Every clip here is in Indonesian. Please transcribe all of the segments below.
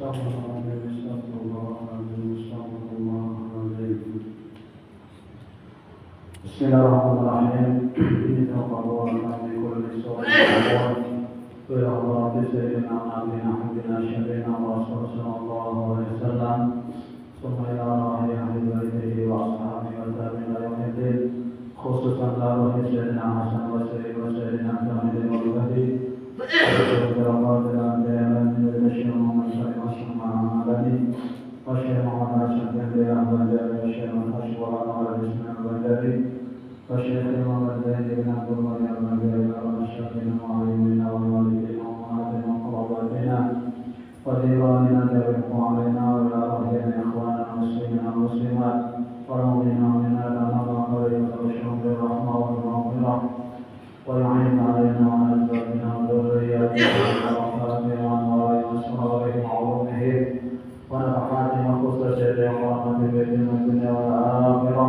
Bismillahirrahmanirrahim. Bismillahirrahmanirrahim. Kulli shay'in ila Allah sayyidina nabiyina Muhammadin syarina wa sallallahu alaihi wasallam. Summa ila ahli baitihi wa ashabihi wa tabi'in yaumiddin. Khususan la sayyidina Hasan wa sayyidina Hamid wa Wahdi. والشيخ محمد زين بن عبد الله المنذري والشيخ المعلمين والوالدين وأمهاتنا وقراباتنا وديواننا تبارك علينا وعلى أرواحنا إخواننا المسلمين والمسلمات والمؤمنين والمؤمنات ونرى طريقة الشرب بالرحمة والمغفرة ويعين علينا وعلى أزواجنا وذرياتنا وأخواتنا وأنوارهم وأسرارهم وعلومهم ونفحاتهم وخصوصياتهم ورحمة بيتنا في الدنيا والآخرة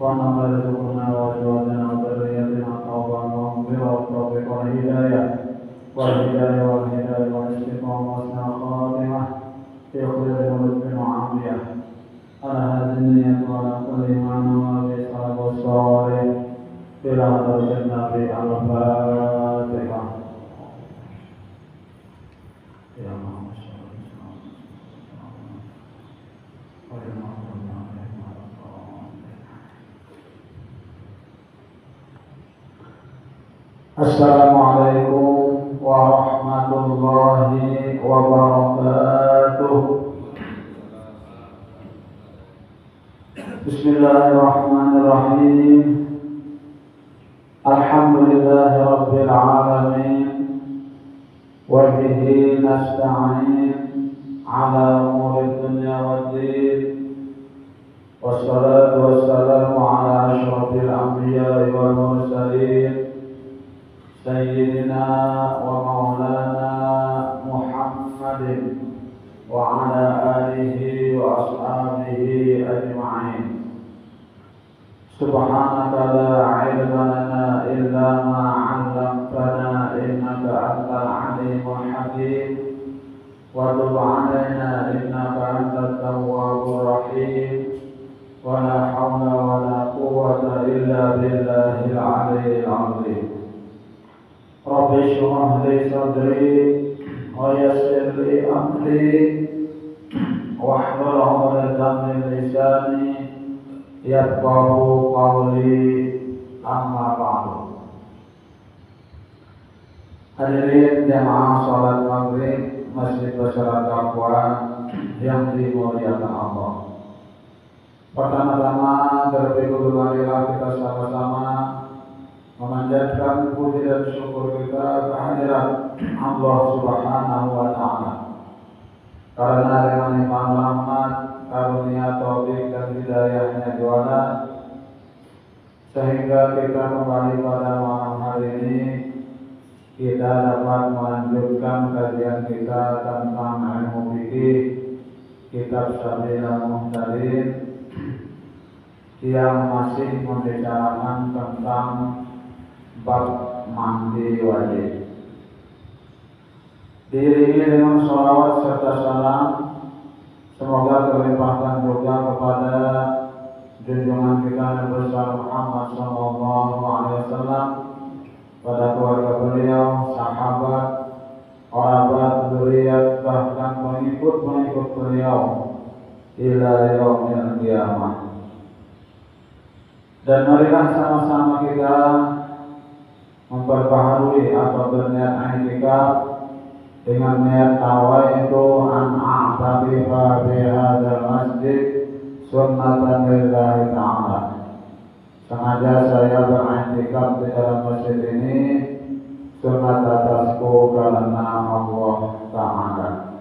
ونعم رزقنا وأزواجنا وذرياتنا توبة ومغفرة والتوفيق والهداية والاستقامة وحسن الخاتمة في خير ولد وعافية على هذه النية وعلى كل ما نوى بالصلاة والصالح إلى درجتنا في الفاتحة. يا محمد Assalamualaikum warahmatullahi wabarakatuh. Bismillahirrahmanirrahim. Alhamdulillahi rabbil alamin. Wa bihi nasta'in ala umuri dunya waddin. Wassalatu wassalamu ala asyrafil anbiya'i wal mursalin Sayyidina wa maulana Muhammadin wa ala alihi wa ashabihi ajma'in. Subhanaka la ilma lana illa ma 'allamtana innaka antal alimul hakim wa tub 'alaina innaka antat tawwabur rahim wa la hawla wa la quwwata illa billahil 'aliyyil 'azim. Rabbi shrah li sadri wa yassir li amri wahlul 'uqdatam min lisani yafqahu qawli, amma ba'du. Hadirin jamaah salat maghrib Masjid Basyarat Taqwa yang dimuliakan Allah. Pertama-tama terlebih marilah kita sama-sama memanjatkan puji dan syukur kita kehadirat Allah Subhanahu wa Ta'ala, karena dengan limpahan rahmat, karunia, taufik dan hidayahnya juara sehingga kita kembali pada malam hari ini kita dapat melanjutkan kajian kita tentang ilmu fikih kitab Sabilul Muhtadin yang masih membicarakan tentang bab mandi wajib. Diiringi dengan sholawat serta salam semoga terlimpahkan juga kepada junjungan kita Nabi besar Muhammad sallallahu alaihi wasallam, pada keluarga beliau, sahabat, kerabat, zuriat, bahkan pengikut-pengikut beliau ila yaumil qiyamah. Dan marilah sama-sama kita memperbaharui atau berniat i'tikaf dengan niat tawa, itu an a'taqifa fi hadzal masjid sunnatan lillahi ta'ala. Sengaja saya beriktikaf di dalam masjid ini sunnat atasku karena Allah Ta'ala.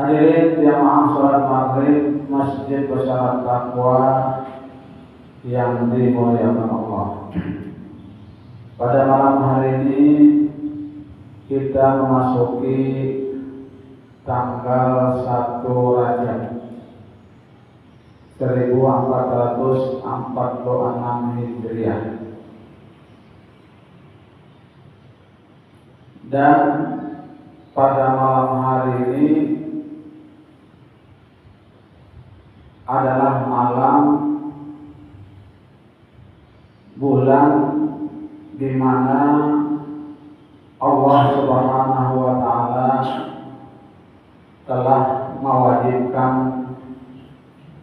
Hadirin jamaah salat maghrib Masjid Basyarat Taqwa yang dimuliakan Allah. Pada malam hari ini kita memasuki tanggal 1 Rajab 1446 Hijriah. Dan pada malam hari ini adalah malam bulan di mana Allah Subhanahu wa taala telah mewajibkan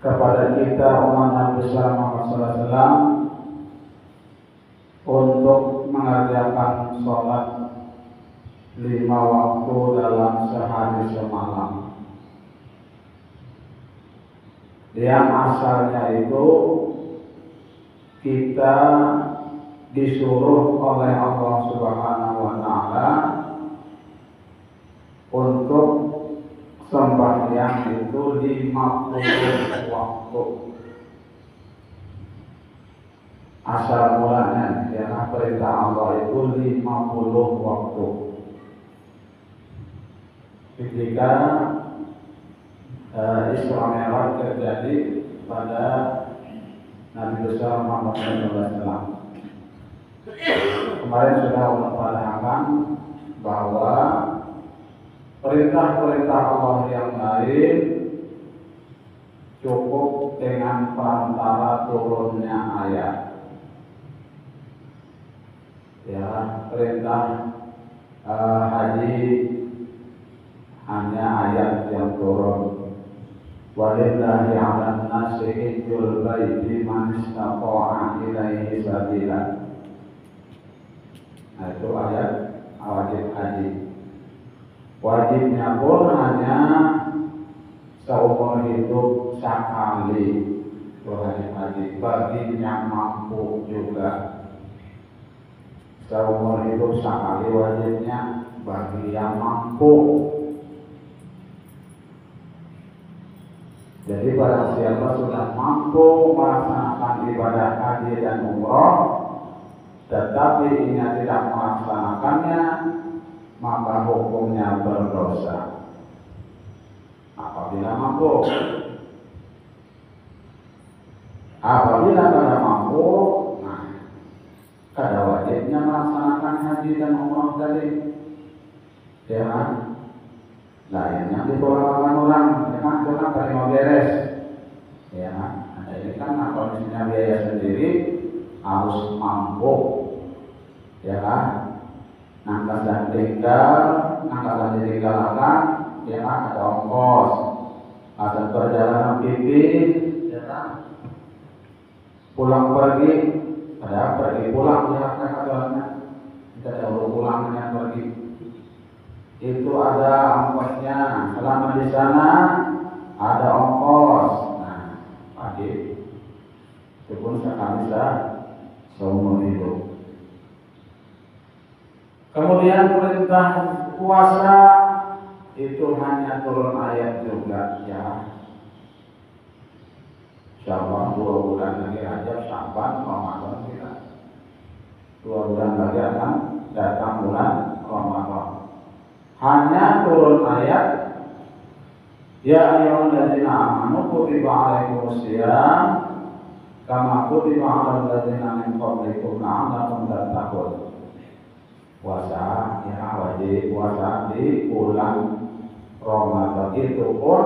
kepada kita umat Nabi Muhammad SAW untuk mengerjakan sholat 5 waktu dalam sehari semalam. Yang asalnya itu kita disuruh oleh Allah Subhanahu wa taala untuk sembahyang itu 50 waktu. Asal mulanya ya perintah Allah itu 50 waktu. Ketika Isra Mi'raj terjadi pada Nabi besar Muhammad SAW. Kemarin sudah menerangkan bahwa perintah-perintah Allah yang lain cukup dengan perantara turunnya ayat. Ya, perintah haji hanya ayat yang turun. Walillahi 'alan nasi hijjul baiti man istata'a ilaihi sabila. Nah, itu ayat wajib haji. Wajibnya pun hanya seumur hidup sekali. Itu wajib haji bagi yang mampu juga. Seumur hidup sekali wajibnya bagi yang mampu. Jadi barang siapa sudah mampu melaksanakan ibadah haji dan umroh, tetapi ia tidak melaksanakannya, maka hukumnya berdosa. Apabila mampu, tidak mampu, nah, kada wajibnya melaksanakan haji dan umroh tadi, ya kan? Lainnya ditolakkan orang, ya kan? Itu kan paling mau beres, ya kan? Nah, ini kan kondisinya biaya sendiri harus mampu, ya kan? Nangkas dan ditinggalkan, ya kan? Ada ongkos, ada perjalanan pipis, ya kan? Pulang pergi, ada pergi pulang, ya kan? Kita ada pulangnya pergi. Itu ada ongkosnya. Selama di sana ada ongkos. Nah, wajib. Itu pun sekali seumur hidup. Kemudian perintah puasa itu hanya turun ayat juga, ya. Syawal 2 bulan lagi Rajab, Syaban, Ramadan kita. 2 bulan lagi akan datang bulan Ramadan. Hanya turun ayat, ya ayyuhalladzina amanu kutiba alaikumusiyam kama kutiba alal ladzina min qablikum la'allakum tattaqun. Puasa, ya wajib puasa di bulan Ramadan itu pun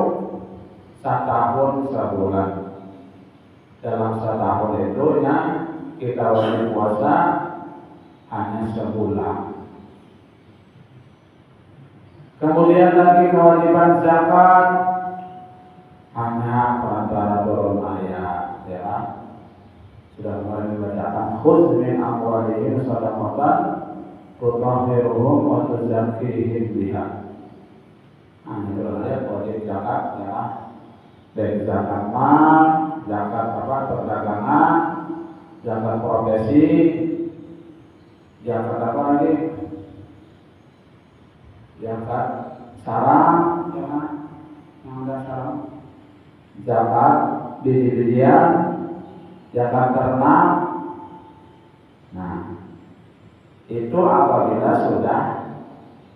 setahun sebulan. Dalam setahun itu ya kita wajib puasa hanya sebulan. Kemudian lagi kewajiban zakat hanya perantara turun ayat, ya. Sudah mulai dibacakan khudz min amwalihim shadaqatan tutahhiruhum wa tuzakkihim biha. Nah, itu ayat wajib zakat, ya. Baik zakat mal, zakat perdagangan, zakat profesi, zakat apa lagi? Zakat sarang, ya kan? Yang ada sarang. Zakat biji-bijian, zakat ternak. Nah, itu apabila sudah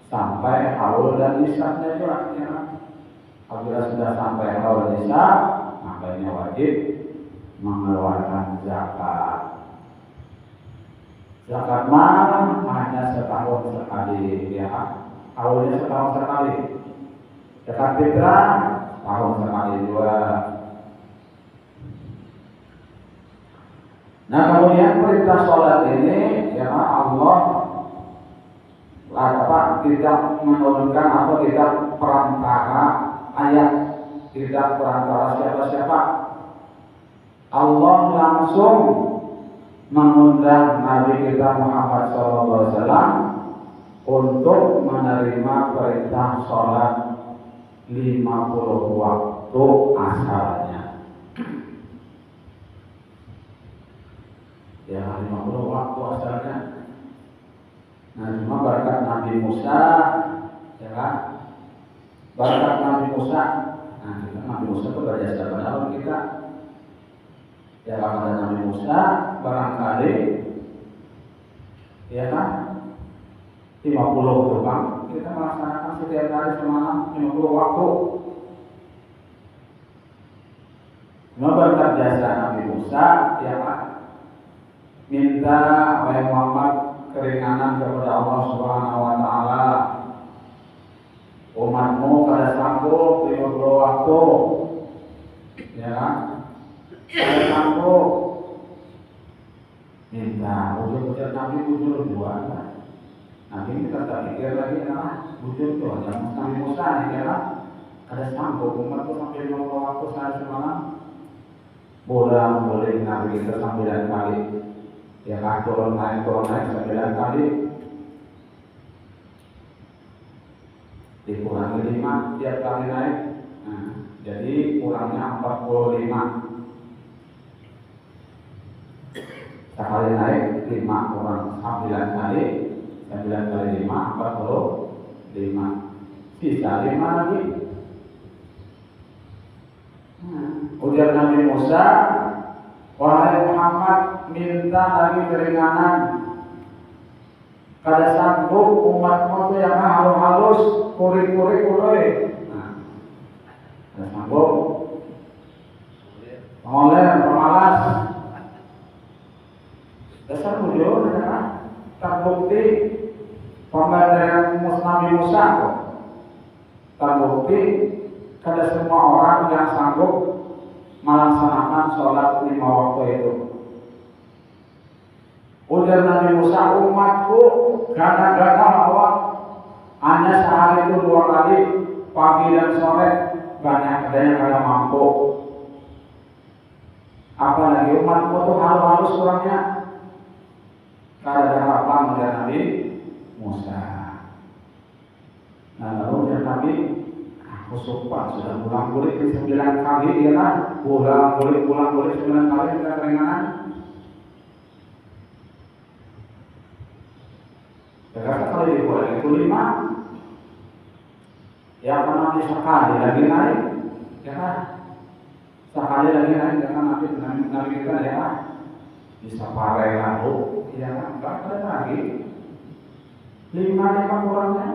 sampai haul dan nisabnya itu artinya. Apabila sudah sampai haul nisab, makanya wajib mengeluarkan zakat. Zakat mal hanya setahun sekali, ya. Awalnya setahun sekali. Zakat fitrah tahun sekali juga. Nah, kemudian perintah sholat ini, ya Allah tidak menurunkan atau tidak perantara ayat, tidak perantara siapa-siapa. Allah langsung mengundang Nabi kita Muhammad SAW untuk menerima perintah sholat 50 waktu asalnya. Ya, 50 waktu asalnya. Nah, cuma berkat Nabi Musa, ya kan? Berkat Nabi Musa. Nah, Nabi Musa itu berjasa pada kita. Ya, kalau ada Nabi Musa, barangkali, ya kan? 50 tukang kita melaksanakan setiap hari semalam 50 waktu. Cuma berkat jasa Nabi Musa, ya kan? Minta oleh Muhammad keringanan kepada Allah Subhanahu wa taala. Umatmu kada sanggup 50 waktu. Ya kan? Kada sanggup. Minta ujur-ujur Nabi ujur dua. Nabi kita tak pikir lagi ujur itu hanya Nabi Musa ya kan? Kada sanggup umatku sampai 50 waktu sehari semalam. Boleh Nabi kita 9 kali. Ya kan, turun naik 9 kali, dikurangi 5 tiap kali naik. Nah, jadi kurangnya 45. Sekali naik 5 kurang 9 kali, 9 kali 5 45. Sisa 5 lagi. Ujar Nabi Musa, wahai Muhammad, minta lagi keringanan. Kada sanggup umatmu itu yang halus-halus, kurik-kurik uloi. Nah, kada sanggup. Mengoler, pemalas. Dasar ujur, ya kan? Terbukti pemberdayaan Nabi Musa. Terbukti kada semua orang yang sanggup melaksanakan sholat 5 waktu itu. Ujar Nabi Musa, umatku kadang-kadang awak hanya sehari itu 2 kali, pagi dan sore, banyak yang kada mampu. Apalagi umatku tuh halus-halus kurangnya. Kada ada harapan ujar Nabi Musa. Nah, lalu ujar Nabi, aku sumpah sudah pulang-balik 9 kali, ya kan? Pulang-balik 9 kali kita keringanan. Karena kalau dikurangi itu 5, ya kan nanti sekali lagi naik, ya kan? Sekali lagi naik, ya kan Nabi kita ya kan? Bisa pakai lalu, ya kan? Enggak ada lagi 5 kurangnya.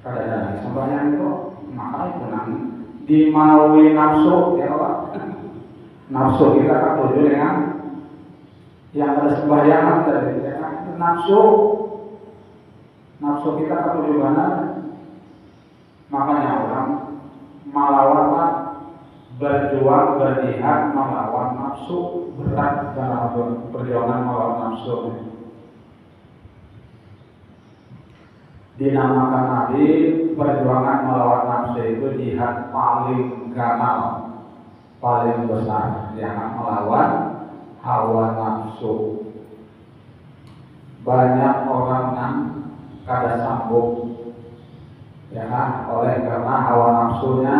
Kada ada lagi sembahyang itu, maka itu nanti dimaui nafsu, ya Pak. Nafsu kita kan tujuh dengan yang ada sembahyang tadi, ya kan? Itu nafsu kita kan tujuh benar. Makanya orang melawan, berjuang, berjihad melawan nafsu, berat dalam perjuangan melawan nafsu. Dinamakan Nabi perjuangan melawan nafsu itu jihad paling gamal, paling besar, yang melawan hawa nafsu. Banyak orang yang kada sanggup, ya kan, oleh karena hawa nafsunya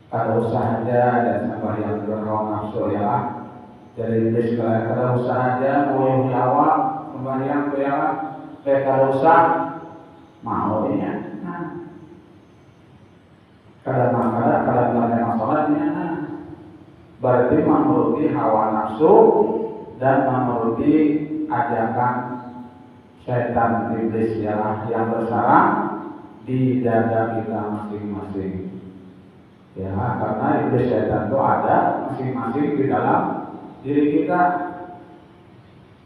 kada usah aja dan sembahyang berhawa nafsu, ya kan. Jadi kada usah aja mau hawa sembahyang tuh, ya kan. Kada usah mau ya. Kada melaksanakan sholatnya. Berarti menuruti hawa nafsu dan menuruti ajakan setan iblis yang bersarang di dada kita masing-masing. Ya, karena iblis setan itu ada masing-masing di dalam diri kita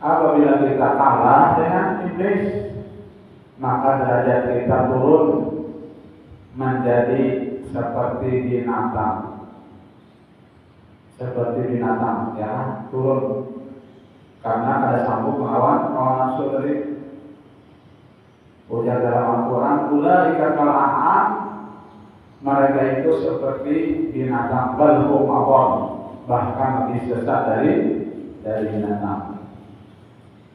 apabila kita kalah dengan iblis, maka derajat kita turun menjadi seperti binatang. Seperti binatang, ya, turun. Karena ada sambung melawan nafsu tadi. Ujar dalam Al-Quran, ulaika kal an'am, mereka itu seperti binatang, bal hum adall, bahkan lebih sesat dari binatang.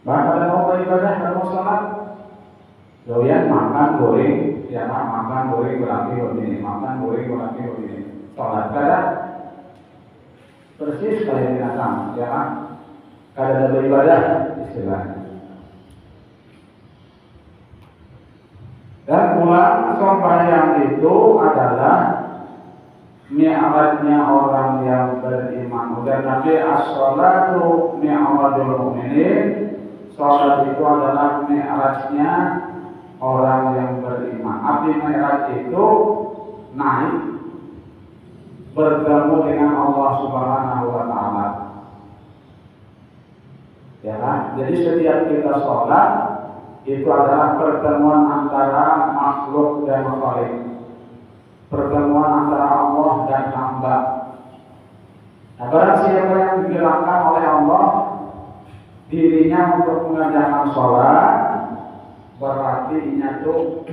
Bahkan ada mau ibadah, ada mau sholat, doyan makan goreng, ya makan goreng berarti begini, makan goreng berarti begini. Sholat kada persis kayak binatang, ya kada ada beribadah istilahnya. Dan pulang sembahyang itu adalah mi'rajnya orang yang beriman. Dan Nabi as-sholatu mi'rajul mu'minin, sholat itu adalah mi'rajnya orang yang beriman. Arti mi'raj itu naik bertemu dengan Allah Subhanahu wa Ta'ala. Ya kan? Jadi setiap kita sholat itu adalah pertemuan antara makhluk dan Khalik, pertemuan antara Allah dan hamba. Nah, barang siapa yang digerakkan oleh Allah dirinya untuk mengerjakan sholat, berarti itu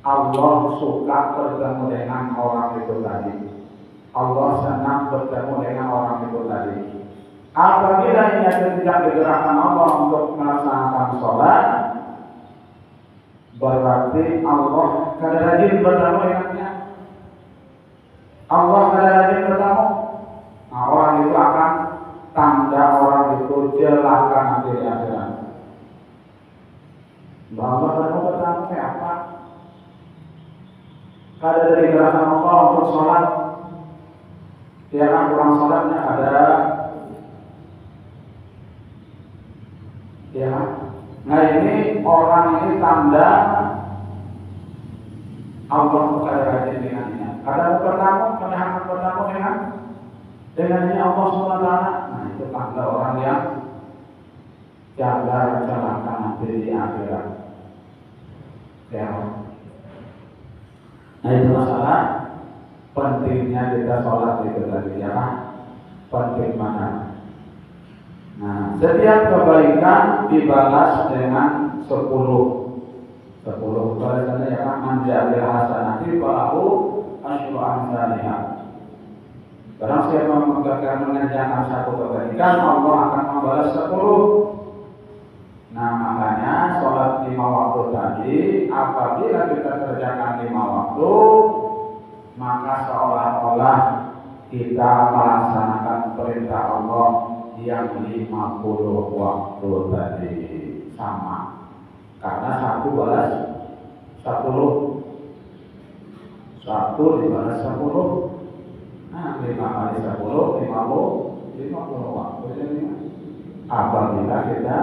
Allah suka bertemu dengan orang itu tadi. Allah senang bertemu dengan orang itu tadi. Apabila ini tidak digerakkan Allah untuk melaksanakan sholat, berarti Allah kada rajin bertemu dengannya. Allah kada rajin bertemu. Nah, orang itu akan tanda orang itu celaka nanti di akhirat. Bahwa bertemu kayak apa? Kada dari gerakan Allah untuk sholat. Ya kan, kurang sholatnya ada. Ya, nah ini orang ini tanda Allah kada rajin dengannya. Kada bertemu, kada hendak bertemu dengan ini Allah SWT. Nah itu tanda orang yang jaga celaka nanti di akhirat. Ya. Nah itu masalah pentingnya kita sholat itu tadi, ya. Penting mana? Nah, setiap kebaikan dibalas dengan 10 balasannya, ya kan? Manjabil hasanati falahu asyru amsalihha. Barang siapa mengerjakan satu kebaikan, Allah akan membalas 10. Nah, makanya sholat 5 waktu tadi, apabila kita kerjakan 5 waktu, maka seolah-olah kita melaksanakan perintah Allah yang 50 waktu tadi sama. Karena satu balas 10, satu dibalas 10. Nah, 5 kali 10, 50 waktu. Jadi apabila kita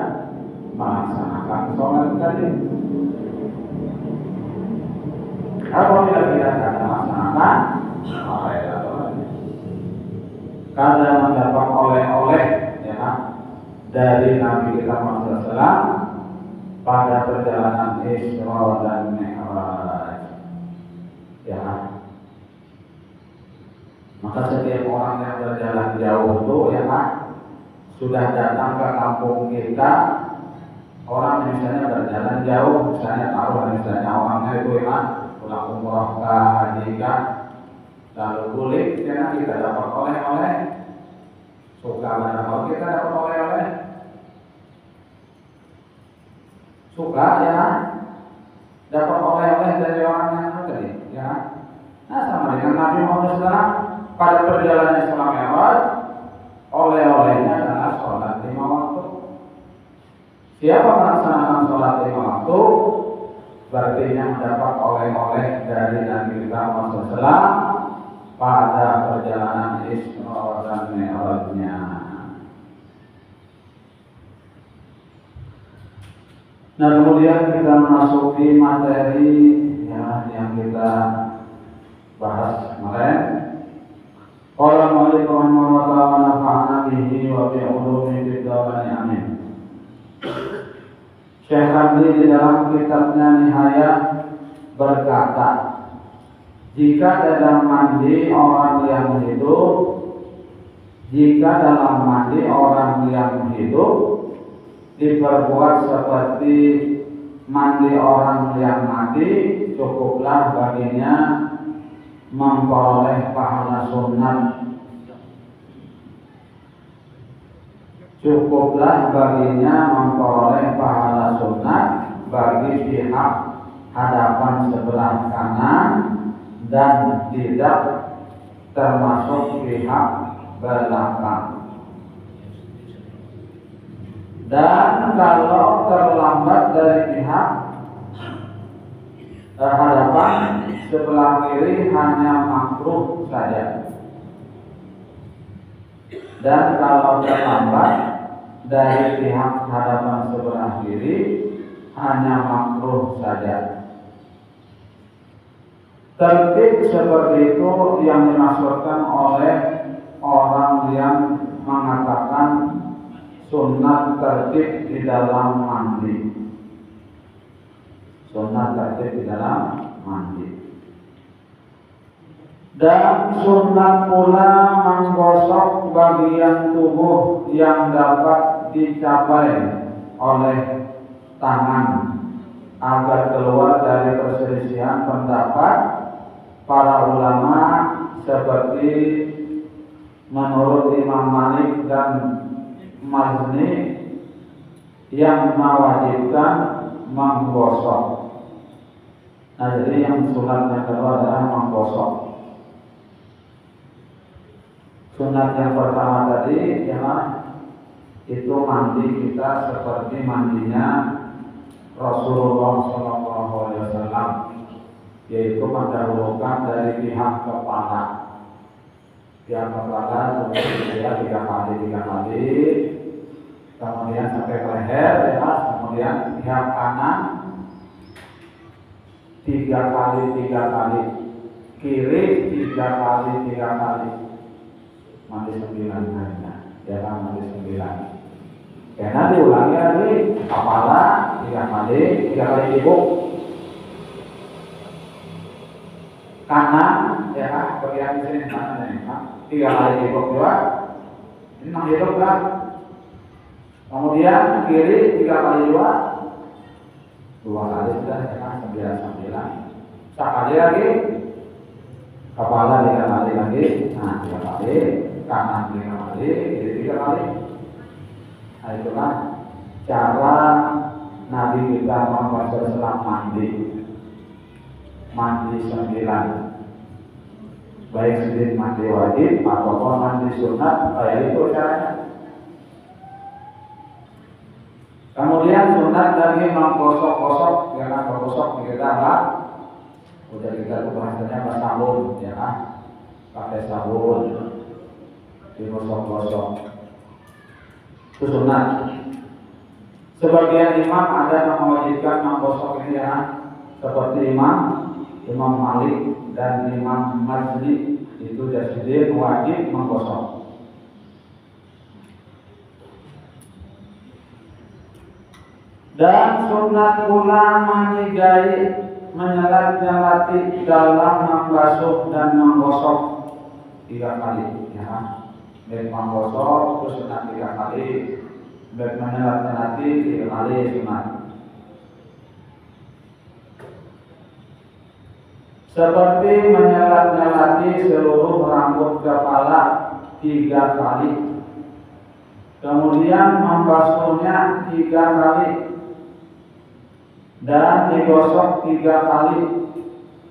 melaksanakan sholat tadi, apabila kita tidak melaksanakan, karena mendapat oleh-oleh, ya, dari Nabi kita Muhammad SAW pada perjalanan Isra dan Mi'raj, ya. Maka setiap orang yang berjalan jauh itu, ya, sudah datang ke kampung kita. Orang misalnya berjalan jauh, misalnya misalnya orangnya itu, ya, pulang umroh ke haji kan, lalu kulit, ya, kita dapat oleh-oleh. Suka mana kalau kita dapat oleh-oleh? Suka, ya, dapat oleh-oleh dari orang yang tadi, ya. Nah, sama dengan Nabi Muhammad SAW pada perjalanan Isra Mi'raj, oleh-olehnya adalah sholat 5 waktu. Siapa melaksanakan sholat 5 waktu, berarti yang mendapat oleh-oleh dari Nabi kita Muhammad SAW pada perjalanan Isra dan Mi'rajnya. Nah, kemudian kita memasuki materi, ya, yang kita bahas kemarin. Qala Malik rahimahullah wa nafa'ana bihi wa bi Al-Ghazali di dalam kitabnya Nihayah berkata, jika dalam mandi orang yang hidup diperbuat seperti mandi orang yang mati, cukuplah baginya memperoleh pahala sunat. Cukuplah baginya memperoleh pahala sunat bagi pihak hadapan sebelah kanan dan tidak termasuk pihak belakang. Dan kalau terlambat dari pihak hadapan sebelah kiri hanya makruh saja. Dan kalau terlambat dari pihak hadapan sebelah kiri hanya makruh saja. Tertib seperti itu yang dimaksudkan oleh orang yang mengatakan sunat tertib di dalam mandi. Sunat tertib di dalam mandi. Dan sunat pula menggosok bagian tubuh yang dapat dicapai oleh tangan agar keluar dari perselisihan pendapat para ulama, seperti menurut Imam Malik dan Mazni yang mewajibkan menggosok. Nah, jadi yang sunat yang kedua adalah menggosok. Sunat yang pertama tadi itu mandi kita seperti mandinya Rasulullah SAW, yaitu mendahulukan dari pihak kepala. Pihak kepala kemudian 3 kali, kemudian sampai leher, kemudian pihak kanan 3 kali, kiri 3 kali. Mandi 9 hanya, mandi 9. Karena diulangi lagi, kepala 3 kali ibu. Kanan, bagian sini kanan ini, 3 kali ibu juga. Ini menghidup kan? Kemudian kiri 3 kali juga, 2 kali sudah, 9. Sekali lagi, kepala 3 kali lagi, 3 kali. Kanan 3 kali, kiri 3 kali. Nah, itulah cara Nabi kita Muhammad SAW mandi 9, baik sedikit mandi wajib ataupun mandi sunat, kayak itu caranya. Kemudian sunat lagi menggosok-gosok, jangan menggosok kita lah. Udah kita tuh bahasanya bersabun, pakai sabun. Digosok-gosok itu sunat. Sebagian imam ada yang mewajibkan menggosok ini seperti Imam Malik dan Imam Mazni, itu jadi wajib menggosok. Dan sunat pula menyelat-nyelati dalam membasuh dan menggosok 3 kali, baik menggosok terus sunat 3 kali, baik menyelat-nyelati 3 kali sunat. Seperti menyelat-nyelati seluruh rambut kepala 3 kali, kemudian membasuhnya 3 kali, dan digosok 3 kali,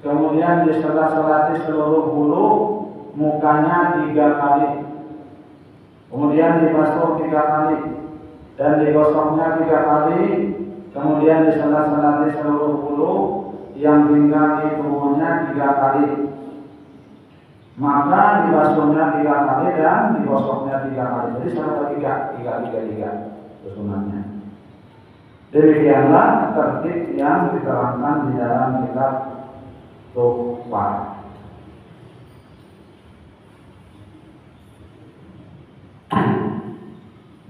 kemudian diselat-selati seluruh bulu mukanya 3 kali, kemudian dibasuh 3 kali, dan digosoknya 3 kali, kemudian diselat-selati seluruh bulu yang tinggal di tubuhnya 3 kali, maka dibasuhnya 3 kali dan digosoknya 3 kali. Jadi sampai 3 itu sunatnya. Demikianlah tertib yang diterangkan di dalam kitab Tuhfah.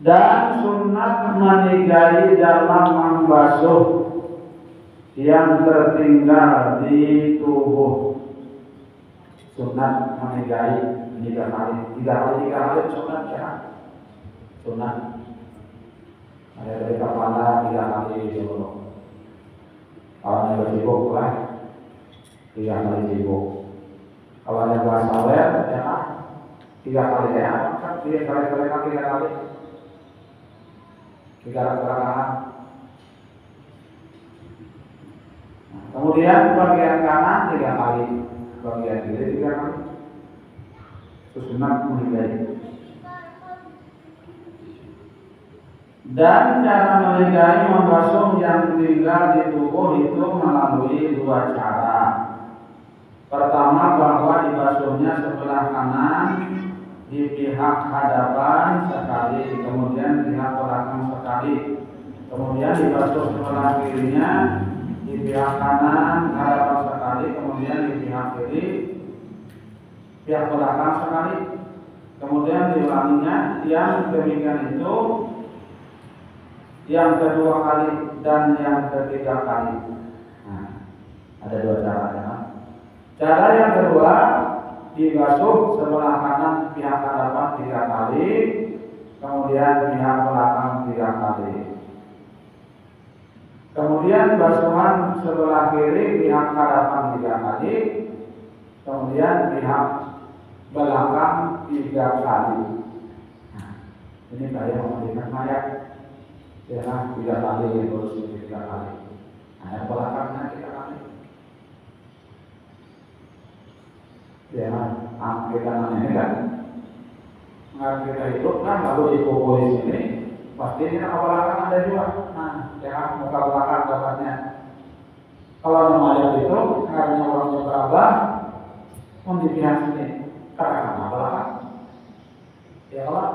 Dan sunat meninggali dalam membasuh yang tertinggal di tubuh. Sunat menikahi 3 kali sunat ya. Sunat ada dari kepala 3 kali dulu. Kalau yang bersibuk lah 3 kali sibuk. Kalau yang buat sawer ya 3 kali ya. Kan 3 kali. 3 rakaat. Kemudian bagian kanan 3 kali, bagian kiri 3 kali. Itu sunat menikahi. Dan cara menikahi membasuh yang tinggal di tubuh itu melalui 2 cara. Pertama, bahwa dibasuhnya sebelah kanan di pihak hadapan sekali, kemudian pihak belakang sekali. Kemudian dibasuh sebelah kirinya di pihak kanan hadapan sekali, kemudian di pihak kiri pihak belakang sekali. Kemudian diulanginya yang demikian itu yang kedua kali dan yang ketiga kali. Nah, ada 2 cara ya. Cara yang kedua dibasuh sebelah kanan pihak hadapan 3 kali, kemudian pihak belakang 3 kali. Kemudian basuhan sebelah kiri pihak hadapan 3 kali, kemudian pihak belakang 3 kali. Nah, ini kayak memandikan mayat. Ya, 3 kali terus 3 kali. Nah, yang belakangnya 3 kali. Ya, kita ini kan kita hidup kan lalu dikubur di sini, pasti ini belakang ada juga. Nah, ya muka belakang dapatnya. Kalau mayat itu karena orangnya berabah, di pihak sini, kadang-kadang belakang. Ya kalau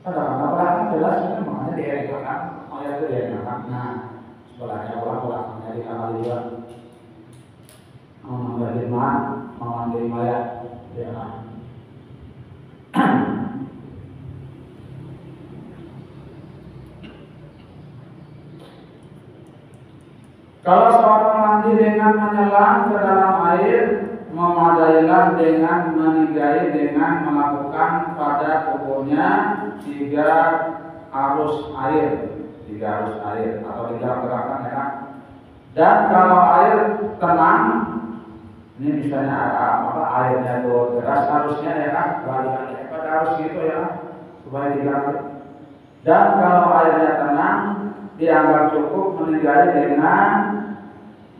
kadang-kadang belakang jelas itu makanya dielakkan, mayat itu dielakkan. Nah, sebelahnya belakangnya dikali juga. Mengambil iman, mengambil mayat. Ya. Kalau seorang mandi dengan menyelam ke dalam air, memadailah dengan menikahi dengan melakukan pada tubuhnya 3 arus air, 3 arus air atau 3 gerakan ya. Dan kalau air tenang, ini misalnya ada airnya tuh deras arusnya ya kan, balik pada arus gitu ya, supaya diganti. Dan kalau airnya tenang, dianggap cukup menikahi dengan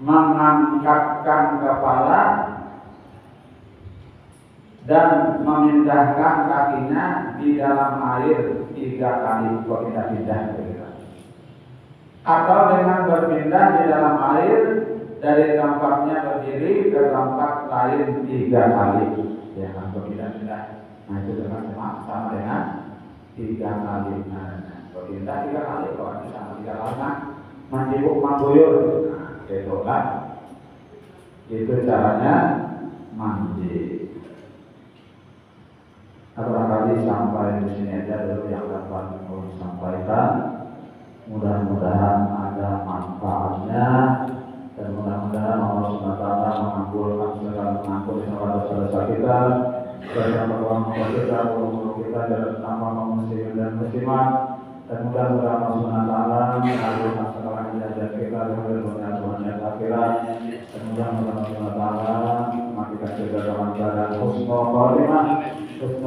mengangkatkan kepala dan memindahkan kakinya di dalam air 3 kali berpindah-pindah begitu. Atau dengan berpindah di dalam air dari tempatnya berdiri ke tempat lain 3 kali. Ya, berpindah-pindah. Nah, itu sama dengan 3 kali. Nah, berpindah 3 kali, kalau sama 3 kali. Nah, manjibuk mangguyur. Nah, gitu kan. Itu caranya mandi. Barangkali sampai di sini aja dulu yang dapat saya sampaikan. Mudah-mudahan ada manfaatnya dan mudah-mudahan Allah SWT mengabulkan segala dosa-dosa kita dan memperluas kita, guru-guru kita dan tanpa muslim dan muslimat, dan mudah-mudahan Allah SWT mengabulkan segala hajat kita dan Tuhan yang akhirat, dan mudah-mudahan Allah SWT matikan segala dalam husnul khatimah. Amin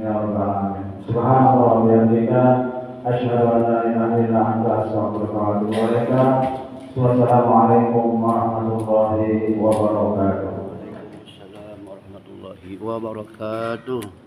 ya rabbal alamin. Subhanallah wa bihamdika asyhadu an la ilaha illa anta astaghfiruka wa atubu ilaik. Wassalamualaikum warahmatullahi wabarakatuh. Waalaikumsalam warahmatullahi wabarakatuh.